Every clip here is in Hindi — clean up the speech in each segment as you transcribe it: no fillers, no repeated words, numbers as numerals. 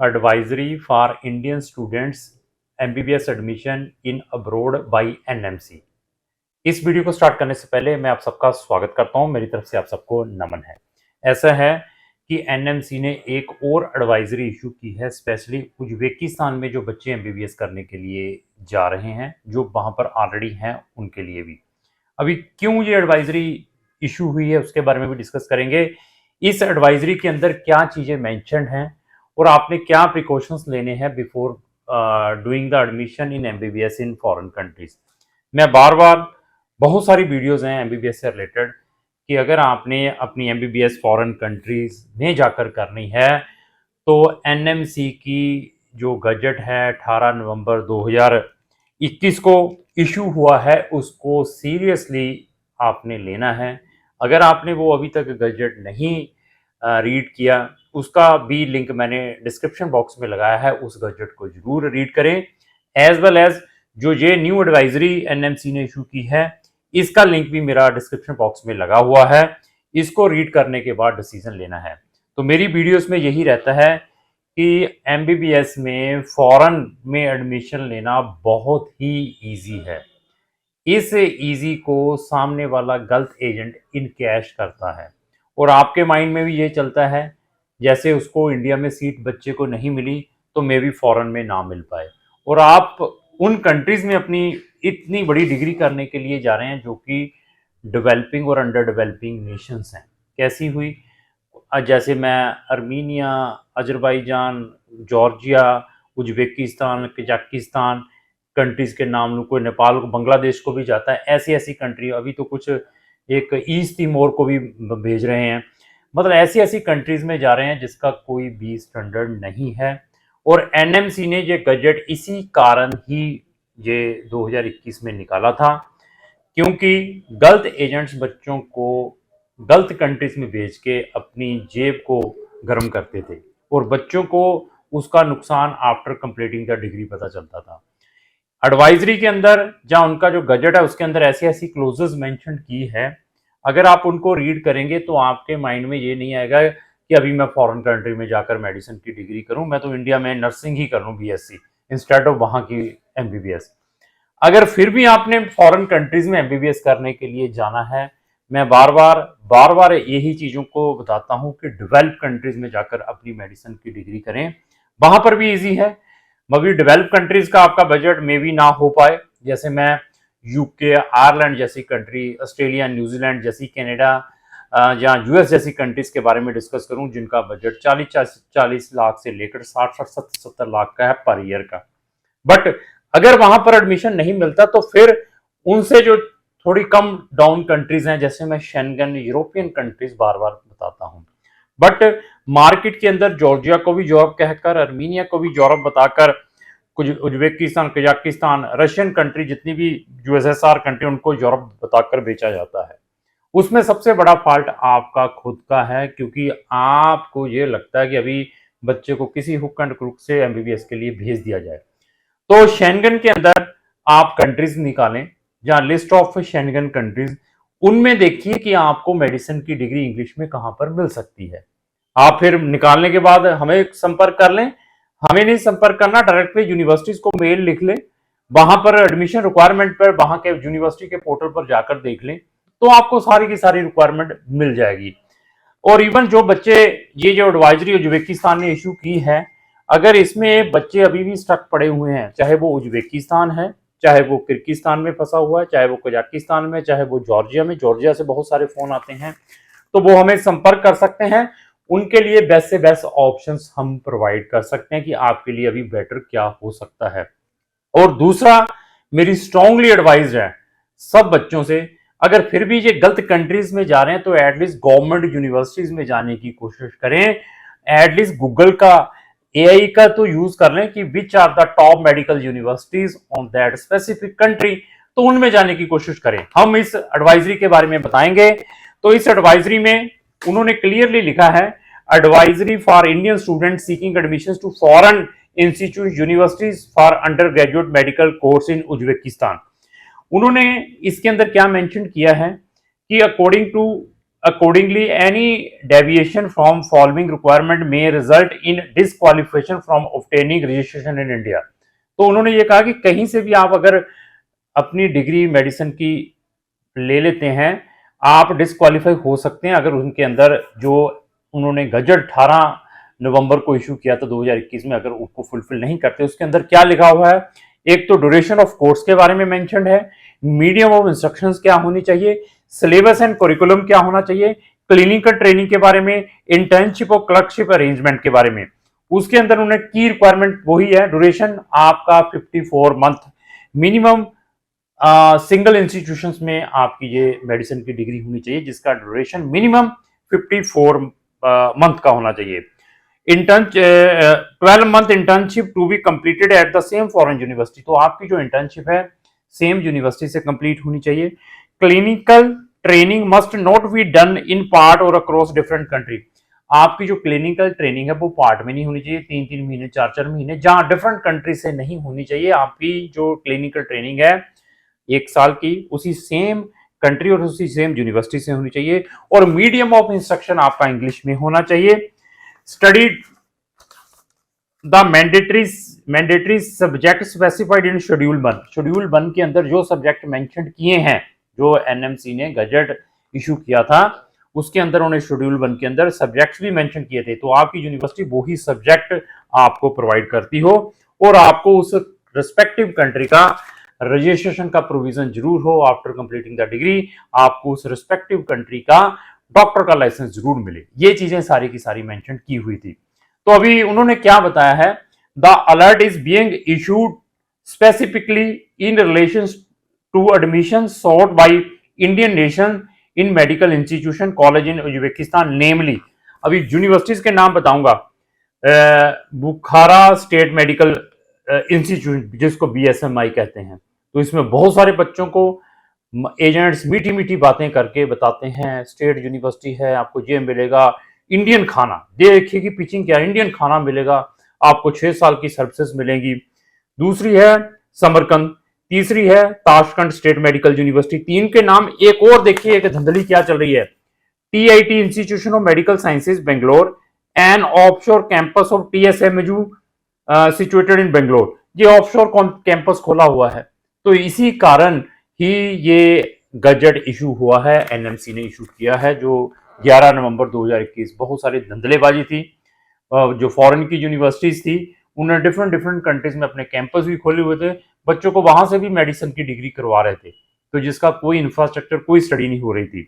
Advisory for Indian students MBBS admission in abroad by NMC. इस वीडियो को स्टार्ट करने से पहले मैं आप सबका स्वागत करता हूं। मेरी तरफ से आप सबको नमन है। ऐसा है कि एनएमसी ने एक और एडवाइजरी इशू की है, स्पेशली उज्बेकिस्तान में जो बच्चे एमबीबीएस करने के लिए जा रहे हैं, जो वहां पर ऑलरेडी हैं, उनके लिए भी। अभी क्यों ये एडवाइजरी इशू हुई है उसके बारे में भी डिस्कस करेंगे। इस एडवाइजरी के अंदर क्या चीजें मेंशन्ड हैं और आपने क्या प्रिकॉशंस लेने हैं before doing the admission in MBBS in foreign countries. मैं बार बार बहुत सारी वीडियोस हैं एमबीबीएस से रिलेटेड कि अगर आपने अपनी एमबीबीएस फॉरेन कंट्रीज में जाकर करनी है तो एनएमसी की जो गजट है 18 नवंबर 2021 को इशू हुआ है, उसको सीरियसली आपने लेना है। अगर आपने वो अभी तक गजट नहीं रीड किया, उसका भी लिंक मैंने डिस्क्रिप्शन बॉक्स में लगाया है, उस गजट को जरूर रीड करें। एज वेल एज जो ये न्यू एडवाइजरी एनएमसी ने इशू की है, इसका लिंक भी मेरा डिस्क्रिप्शन बॉक्स में लगा हुआ है। इसको रीड करने के बाद डिसीजन लेना है। तो मेरी वीडियोस में यही रहता है कि एमबीबीएस में फॉरेन में एडमिशन लेना बहुत ही इजी है। इस इजी को सामने वाला गलत एजेंट इनकैश करता है और आपके माइंड में भी ये चलता है जैसे उसको इंडिया में सीट बच्चे को नहीं मिली तो मे भी फॉरेन में ना मिल पाए, और आप उन कंट्रीज में अपनी इतनी बड़ी डिग्री करने के लिए जा रहे हैं जो कि डेवलपिंग और अंडर डेवलपिंग नेशंस हैं। कैसी हुई? जैसे मैं Armenia, Azerbaijan, Georgia, Uzbekistan, Kazakhstan countries के नाम लूँ, कोई नेपाल को, बांग्लादेश को भी जाता है। ऐसी ऐसी कंट्री, अभी तो कुछ एक ईस्ट तिमोर को भी भेज रहे हैं। मतलब ऐसी ऐसी कंट्रीज में जा रहे हैं जिसका कोई भी स्टैंडर्ड नहीं है। और एनएमसी ने ये गजट इसी कारण ही ये 2021 में निकाला था, क्योंकि गलत एजेंट्स बच्चों को गलत कंट्रीज में भेज के अपनी जेब को गर्म करते थे और बच्चों को उसका नुकसान आफ्टर कंप्लीटिंग द डिग्री पता चलता था। एडवाइजरी के अंदर जहां उनका जो गजट है उसके अंदर ऐसी ऐसी क्लोजेस मेंशन की है, अगर आप उनको रीड करेंगे तो आपके माइंड में ये नहीं आएगा कि अभी मैं फॉरेन कंट्री में जाकर मेडिसिन की डिग्री करूं, मैं तो इंडिया में नर्सिंग ही कर लूं बीएससी इंस्टेड ऑफ वहां की एमबीबीएस। अगर फिर भी आपने फॉरेन कंट्रीज में एमबीबीएस करने के लिए जाना है, मैं बार बार यही चीजों को बताता हूं कि डेवलप कंट्रीज में जाकर अपनी मेडिसिन की डिग्री करें। वहां पर भी इजी है, मगर डेवलप कंट्रीज का आपका बजट मे भी ना हो पाए। जैसे मैं यूके, आयरलैंड जैसी कंट्री, ऑस्ट्रेलिया, न्यूजीलैंड जैसी, कनाडा या यूएस जैसी कंट्रीज के बारे में डिस्कस करूं जिनका बजट 40 लाख से लेकर 60-70 लाख का है पर ईयर का। बट अगर वहां पर एडमिशन नहीं मिलता तो फिर उनसे जो थोड़ी कम डाउन कंट्रीज हैं, जैसे मैं शेंगन यूरोपियन कंट्रीज बार बार बताता हूं, बट मार्केट के अंदर जॉर्जिया को भी यूरोप कहकर, अर्मीनिया को भी यूरोप बताकर, कुछ उज्बेकिस्तान, कजाकिस्तान, रशियन कंट्री, जितनी भी यूएसएसआर कंट्री, उनको यूरोप बताकर बेचा जाता है। उसमें सबसे बड़ा फॉल्ट आपका खुद का है, क्योंकि आपको ये लगता है कि अभी बच्चे को किसी हुक एंड क्रुक से एमबीबीएस के लिए भेज दिया जाए। तो शेंगन के अंदर आप कंट्रीज निकालें, जहां लिस्ट ऑफ शेंगन कंट्रीज, उनमें देखिए कि आपको मेडिसिन की डिग्री इंग्लिश में कहां पर मिल सकती है। आप फिर निकालने के बाद हमें संपर्क कर लें। हमें नहीं संपर्क करना, डायरेक्टली यूनिवर्सिटीज को मेल लिख लें, वहां पर एडमिशन रिक्वायरमेंट पर वहां के यूनिवर्सिटी के पोर्टल पर जाकर देख लें, तो आपको सारी की सारी रिक्वायरमेंट मिल जाएगी। और इवन जो बच्चे, ये जो एडवाइजरी उज्बेकिस्तान ने इशू की है, अगर इसमें बच्चे अभी भी स्टक पड़े हुए हैं, चाहे वो उज्बेकिस्तान है, चाहे वो किर्गिस्तान में फंसा हुआ है, चाहे वो कजाकिस्तान में, चाहे वो जॉर्जिया में, जॉर्जिया से बहुत सारे फोन आते हैं, तो वो हमें संपर्क कर सकते हैं। उनके लिए बेस्ट से बेस्ट ऑप्शंस हम प्रोवाइड कर सकते हैं कि आपके लिए अभी बेटर क्या हो सकता है। और दूसरा, मेरी स्ट्रांगली एडवाइज है सब बच्चों से, अगर फिर भी ये गलत कंट्रीज में जा रहे हैं तो एटलीस्ट गवर्नमेंट यूनिवर्सिटीज में जाने की कोशिश करें। एटलीस्ट गूगल का, एआई का तो यूज कर लें कि which are the top medical universities on that specific country, तो उनमें जाने की कोशिश करें। हम इस एडवाइजरी के बारे में बताएंगे। तो इस एडवाइजरी में उन्होंने क्लियरली लिखा है, advisory for Indian student seeking admission to foreign institute universities for undergraduate medical course in Uzbekistan. उन्होंने इसके अंदर क्या मेंशन किया है कि according to accordingly any deviation from following requirement may result in disqualification from obtaining registration in India। तो उन्होंने ये कहा कि कहीं से भी आप अगर अपनी डिग्री मेडिसिन की ले लेते हैं, आप डिस्क्वालीफाई हो सकते हैं अगर उनके अंदर जो उन्होंने गजट 18 नवंबर को इशू किया था 2021 में, अगर उसको फुलफिल नहीं करते। उसके अंदर क्या लिखा हुआ है, एक तो ड्यूरेशन ऑफ कोर्स के बारे में मेंशन्ड है, मीडियम ऑफ इंस्ट्रक्शंस क्या होनी चाहिए, सिलेबस एंड करिकुलम क्या होना चाहिए, क्लिनिकल ट्रेनिंग के बारे में, इंटर्नशिप और क्लर्कशिप अरेंजमेंट के बारे में। उसके अंदर उन्हें की रिक्वायरमेंट वही है, ड्यूरेशन आपका 54 मंथ मिनिमम सिंगल इंस्टीट्यूशंस में आपकी ये मेडिसिन की डिग्री होनी चाहिए जिसका ड्यूरेशन मिनिमम 54 मंथ का होना चाहिए। Intern 12 month internship to be completed at the same foreign university, तो आपकी जो इंटर्नशिप है सेम यूनिवर्सिटी से कंप्लीट होनी चाहिए। Clinical training must not be done in part और अक्रॉस डिफरेंट कंट्री, आपकी जो क्लिनिकल ट्रेनिंग है वो पार्ट में नहीं होनी चाहिए, 3-3 महीने 4-4 महीने, जहां डिफरेंट कंट्री से नहीं होनी चाहिए। आपकी जो क्लिनिकल ट्रेनिंग है 1 साल की उसी सेम कंट्री और उसी सेम यूनिवर्सिटी से होनी चाहिए, और मीडियम ऑफ इंस्ट्रक्शन आपका इंग्लिश में होना चाहिए। Study the mandatory subject specified in schedule 1 के अंदर जो सब्जेक्ट मेंशन किए हैं, जो एनएमसी ने गजट इशू किया था उसके अंदर उन्होंने शेड्यूल 1 के अंदर सब्जेक्ट्स भी मेंशन किए थे, तो आपकी यूनिवर्सिटी वही सब्जेक्ट आपको प्रोवाइड करती हो और आपको उस रिस्पेक्टिव कंट्री का रजिस्ट्रेशन का प्रोविजन जरूर हो। आफ्टर कंप्लीटिंग द डिग्री आपको उस रिस्पेक्टिव कंट्री का डॉक्टर का लाइसेंस जरूर मिले। ये चीजें सारी की सारी मेंशन की हुई थी। तो अभी उन्होंने क्या बताया है, the alert is being issued specifically in relation to admission sought by Indian nation in medical institution college in Uzbekistan, namely अभी यूनिवर्सिटीज के नाम बताऊंगा, बुखारा स्टेट मेडिकल इंस्टीट्यूट जिसको बीएसएमआई कहते हैं। तो इसमें बहुत सारे बच्चों को एजेंट्स मीठी मीठी बातें करके बताते हैं स्टेट यूनिवर्सिटी है, आपको ये मिलेगा इंडियन खाना, देखिए कि पिचिंग क्या, इंडियन खाना मिलेगा आपको, 6 साल की सर्विसेज मिलेंगी। दूसरी है समरकंद, तीसरी है ताशकंद स्टेट मेडिकल यूनिवर्सिटी। तीन के नाम एक और देखिए एक धंधली क्या चल रही है, TIT institution of medical sciences Bangalore and offshore campus of TSMU situated in Bangalore, ये ऑफशोर कैंपस खोला हुआ है। तो इसी कारण ही ये गजट इशू हुआ है, एनएमसी ने इशू किया है, जो 11 नवंबर 2021। बहुत सारी धंधलेबाजी थी, जो फॉरेन की यूनिवर्सिटीज थी उन्होंने डिफरेंट कंट्रीज में अपने कैंपस भी खोले हुए थे, बच्चों को वहां से भी मेडिसिन की डिग्री करवा रहे थे, तो जिसका कोई इंफ्रास्ट्रक्चर कोई स्टडी नहीं हो रही थी।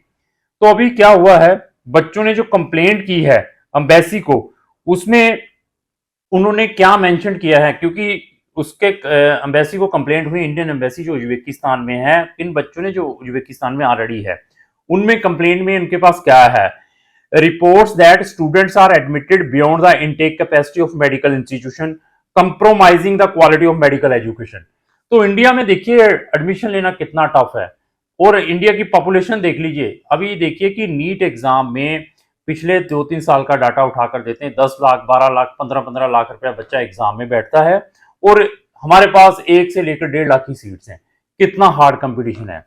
तो अभी क्या हुआ है, बच्चों ने जो कंप्लेंट की है एम्बेसी को, उसमें उन्होंने क्या मेंशन किया है, क्योंकि उसके एम्बेसी को कंप्लेंट हुई, इंडियन एम्बेसी जो उज्बेकिस्तान में है, इन बच्चों ने जो उज्बेकिस्तान में ऑलरेडी है, उनमें कंप्लेंट में उनके पास क्या है, reports that students are admitted beyond the intake capacity of medical institution compromising the quality of medical education. तो इंडिया में देखिए एडमिशन लेना कितना टफ है, और इंडिया की पॉपुलेशन देख लीजिए। अभी देखिए कि नीट एग्जाम में पिछले 2-3 साल का डाटा उठाकर देते हैं, 10 लाख 12 लाख 15-15 लाख रुपया बच्चा एग्जाम में बैठता है, और हमारे पास 1 से लेकर 1.5 लाख की सीट्स हैं, कितना हार्ड कंपटीशन है।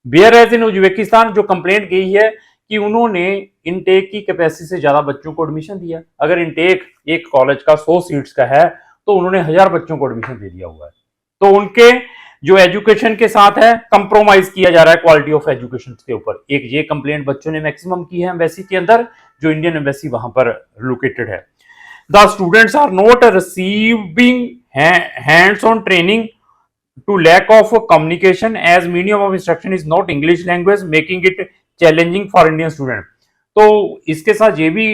बेयर एज इन उज्बेकिस्तान जो कंप्लेंट गई है कि उन्होंने इनटेक की कैपेसिटी से ज्यादा बच्चों को एडमिशन दिया। अगर इनटेक एक कॉलेज का 100 सीट्स का है तो उन्होंने 1000 बच्चों को एडमिशन दे दिया हुआ है। तो उनके जो एजुकेशन के साथ है कंप्रोमाइज किया जा रहा है क्वालिटी ऑफ एजुकेशन के ऊपर। एक ये कंप्लेंट बच्चों ने मैक्सिमम की है एम्बेसी के अंदर, जो इंडियन एम्बेसी वहां पर लोकेटेड है। The students are not receiving hands on training to lack of communication as medium of instruction is not English language making it challenging for Indian student। तो इसके साथ ये भी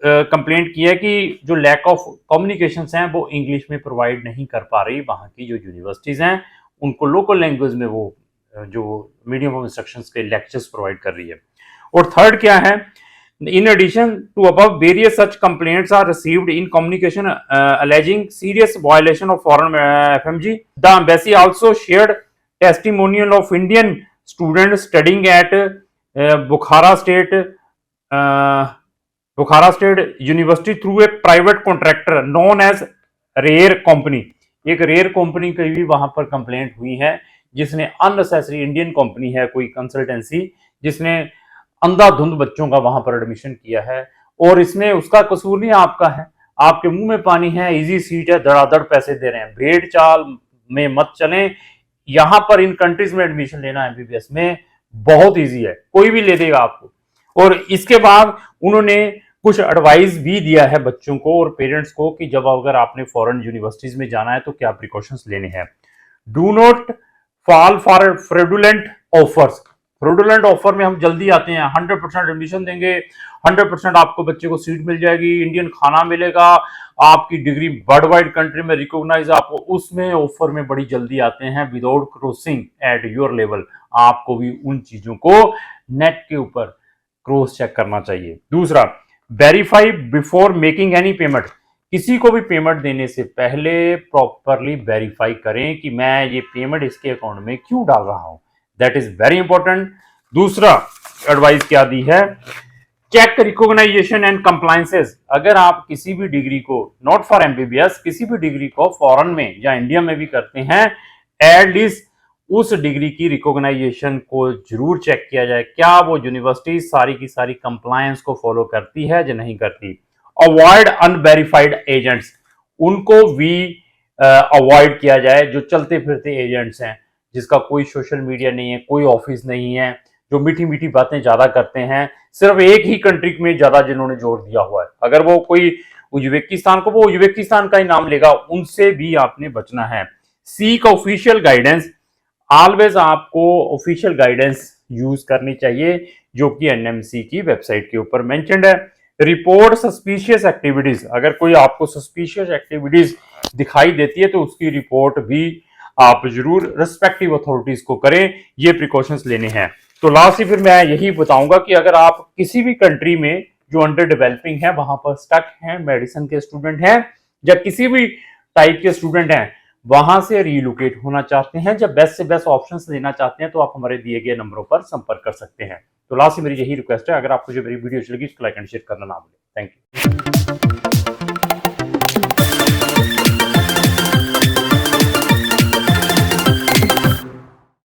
कंप्लेंट किया है कि जो लैक ऑफ कम्युनिकेशन हैं वो इंग्लिश में प्रोवाइड नहीं कर पा रही वहाँ की जो यूनिवर्सिटीज़ हैं, उनको लोकल लैंग्वेज में वो जो मीडियम ऑफ इंस्ट्रक्शंस के लेक्चर्स प्रोवाइड कर रही है। और थर्ड क्या है, in addition to above various such complaints are received in communication alleging serious violation of foreign FMG, the embassy also shared testimonial of Indian students studying at Bukhara State University through a private contractor known as Rare Company। एक रेयर कंपनी की भी वहां पर कंप्लेंट हुई है, जिसने अननेसेसरी, इंडियन कंपनी है कोई कंसल्टेंसी, जिसने अंधाधुंध बच्चों का वहां पर एडमिशन किया है, और इसमें उसका कसूर नहीं आपका है, आपके मुंह में पानी है, इजी सीट है, धड़ाधड़ पैसे दे रहे हैं, भेड़ चाल में मत चलें। यहां पर इन कंट्रीज में एडमिशन लेना एमबीबीएस में बहुत इजी है, कोई भी ले देगा आपको। और इसके बाद उन्होंने कुछ एडवाइस भी दिया है बच्चों को और पेरेंट्स को कि जब अगर आपने फॉरेन यूनिवर्सिटीज में जाना है तो क्या प्रिकॉशंस लेने हैं। Do not fall for fraudulent offers. Fraudulent offer में हम जल्दी आते हैं, 100% एडमिशन देंगे, 100% आपको बच्चे को सीट मिल जाएगी, इंडियन खाना मिलेगा, आपकी डिग्री वर्ल्ड वाइड कंट्री में रिकॉग्नाइज, आपको उसमें ऑफर में बड़ी जल्दी आते हैं without crossing at your level. आपको भी उन चीजों को नेट के ऊपर क्रॉस चेक करना चाहिए। दूसरा, verify before making any payment. किसी को भी पेमेंट देने से पहले प्रॉपरली वेरीफाई करें कि मैं ये पेमेंट इसके अकाउंट में क्यों डाल रहा हूं, दैट इज वेरी इंपॉर्टेंट। दूसरा एडवाइस क्या दी है, चेक रिकॉग्नाइजेशन एंड कंप्लायंसेस। अगर आप किसी भी डिग्री को, नॉट फॉर एमबीबीएस, किसी भी डिग्री को फॉरेन में या इंडिया में भी करते हैं, एटलीस्ट उस डिग्री की रिकॉग्नाइजेशन को जरूर चेक किया जाए, क्या वो यूनिवर्सिटी सारी की सारी कंप्लायंस को फॉलो करती है या नहीं करती। अवॉइड अनवेरिफाइड एजेंट्स, उनको भी अवॉइड किया जाए, जो चलते फिरते एजेंट्स हैं, जिसका कोई सोशल मीडिया नहीं है, कोई ऑफिस नहीं है, जो मीठी मीठी बातें ज्यादा करते हैं, सिर्फ एक ही कंट्री में ज्यादा जिन्होंने जोर दिया हुआ है। अगर वो कोई उज्बेकिस्तान को, वो उज्बेकिस्तान का ही नाम लेगा, उनसे भी आपने बचना है। सीक ऑफिशियल गाइडेंस, ऑलवेज आपको ऑफिशियल गाइडेंस यूज करनी चाहिए जो कि एनएमसी की वेबसाइट के ऊपर मेंशन्ड है। रिपोर्ट सस्पिशियस एक्टिविटीज, अगर कोई आपको सस्पिशियस एक्टिविटीज दिखाई देती है तो उसकी रिपोर्ट भी आप जरूर रिस्पेक्टिव अथॉरिटीज को करें, ये प्रिकॉशंस लेने हैं। तो लास्ट ही फिर मैं यही बताऊंगा कि अगर आप किसी भी कंट्री में जो अंडर डेवलपिंग है, वहां पर स्टक हैं, मेडिसिन के स्टूडेंट हैं या किसी भी टाइप के स्टूडेंट हैं, वहां से रीलोकेट होना चाहते हैं, जब बेस्ट से बेस्ट ऑप्शंस लेना चाहते हैं, तो आप हमारे दिए गए नंबरों पर संपर्क कर सकते हैं। तो लास्ट में मेरी यही रिक्वेस्ट है, अगर आपको जो मेरी वीडियो अच्छी लगी, इसको लाइक एंड शेयर करना ना भूलें। Thank you.